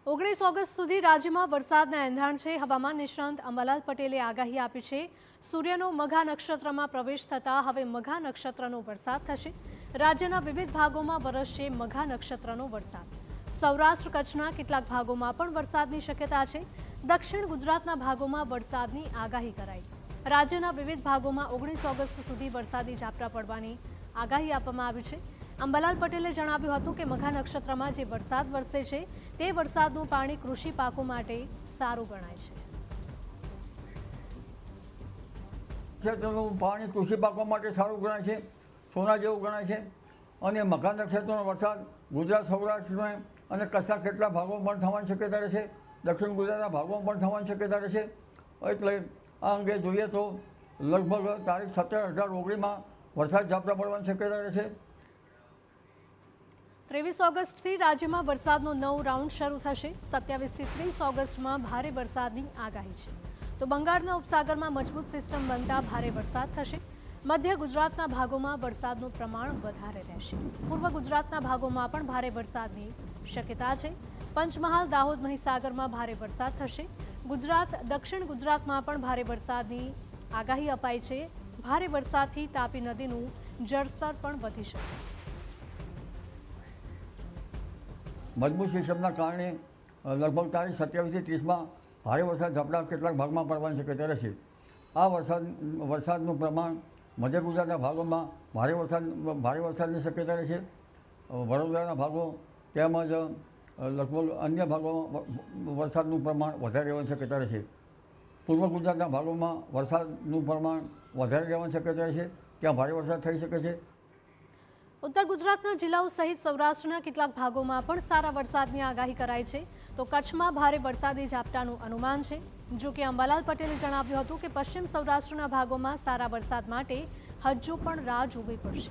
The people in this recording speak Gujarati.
19 ઓગસ્ટ સુધી રાજ્યમાં વરસાદના એંધાણ છે। હવામાન નિષ્ણાંત અંબાલાલ પટેલે આગાહી આપી છે। સૂર્યનો મઘા નક્ષત્રમાં પ્રવેશ થતાં હવે મઘા નક્ષત્રનો વરસાદ થશે। રાજ્યના વિવિધ ભાગોમાં વરસશે મઘા નક્ષત્રનો વરસાદ। સૌરાષ્ટ્ર કચ્છના કેટલાક ભાગોમાં પણ વરસાદની શક્યતા છે। દક્ષિણ ગુજરાતના ભાગોમાં વરસાદની આગાહી કરાઈ। રાજ્યના વિવિધ ભાગોમાં 19 ઓગસ્ટ સુધી વરસાદી ઝાપટા પડવાની આગાહી આપવામાં આવી છે। અંબાલાલ પટેલે જણાવ્યું હતું કે મઘા નક્ષત્રમાં જે વરસાદ વરસે છે તે વરસાદનું પાણી કૃષિ પાકો માટે સારું ગણાય છે। નક્ષત્રનું પાણી કૃષિ પાકો માટે સારું ગણાય છે, સોના જેવું ગણાય છે અને મઘા નક્ષત્રનો વરસાદ ગુજરાત, સૌરાષ્ટ્રમાં અને કચ્છના કેટલા ભાગોમાં પણ થવાની શક્યતા રહેશે। દક્ષિણ ગુજરાતના ભાગોમાં પણ થવાની શક્યતા રહેશે। એટલે આ અંગે જોઈએ તો લગભગ તારીખ 17, 18, 19માં વરસાદ ઝાપટા પડવાની શક્યતા રહેશે। 23 ઓગસ્ટથી રાજ્યમાં વરસાદનો નવો રાઉન્ડ શરૂ થશે। 27થી 30 ઓગસ્ટમાં ભારે વરસાદની આગાહી છે। તો બંગાળના ઉપસાગરમાં મજબૂત સિસ્ટમ બનતા ભારે વરસાદ થશે। મધ્ય ગુજરાતના ભાગોમાં વરસાદનું પ્રમાણ વધારે રહેશે। પૂર્વ ગુજરાતના ભાગોમાં પણ ભારે વરસાદની શક્યતા છે। પંચમહાલ, દાહોદ, મહીસાગરમાં ભારે વરસાદ થશે। ગુજરાત, દક્ષિણ ગુજરાતમાં પણ ભારે વરસાદની આગાહી અપાઈ છે। ભારે વરસાદથી તાપી નદીનું જળસ્તર પણ વધી શકે। મજબૂત સિસ્ટમના કારણે લગભગ તારીખ 27થી 30માં ભારે વરસાદ ઝાપટા કેટલાક ભાગમાં પડવાની શક્યતા રહેશે। આ વરસાદનું પ્રમાણ મધ્ય ગુજરાતના ભાગોમાં ભારે વરસાદની શક્યતા રહેશે। વડોદરાના ભાગો તેમજ લગભગ અન્ય ભાગોમાં વરસાદનું પ્રમાણ વધારે રહેવાની શક્યતા રહેશે। પૂર્વ ગુજરાતના ભાગોમાં વરસાદનું પ્રમાણ વધારે રહેવાની શક્યતા રહેશે, ત્યાં ભારે વરસાદ થઈ શકે છે। ઉત્તર ગુજરાતના જિલ્લાઓ સહિત સૌરાષ્ટ્રના કેટલાક ભાગોમાં પણ સારા વરસાદની આગાહી કરાઈ છે। તો કચ્છમાં ભારે વરસાદી ઝાપટાનું અનુમાન છે। જો કે અંબાલાલ પટેલે જણાવ્યું હતું કે પશ્ચિમ સૌરાષ્ટ્રના ભાગોમાં સારા વરસાદ માટે હજુ પણ રાહ જોવી પડશે।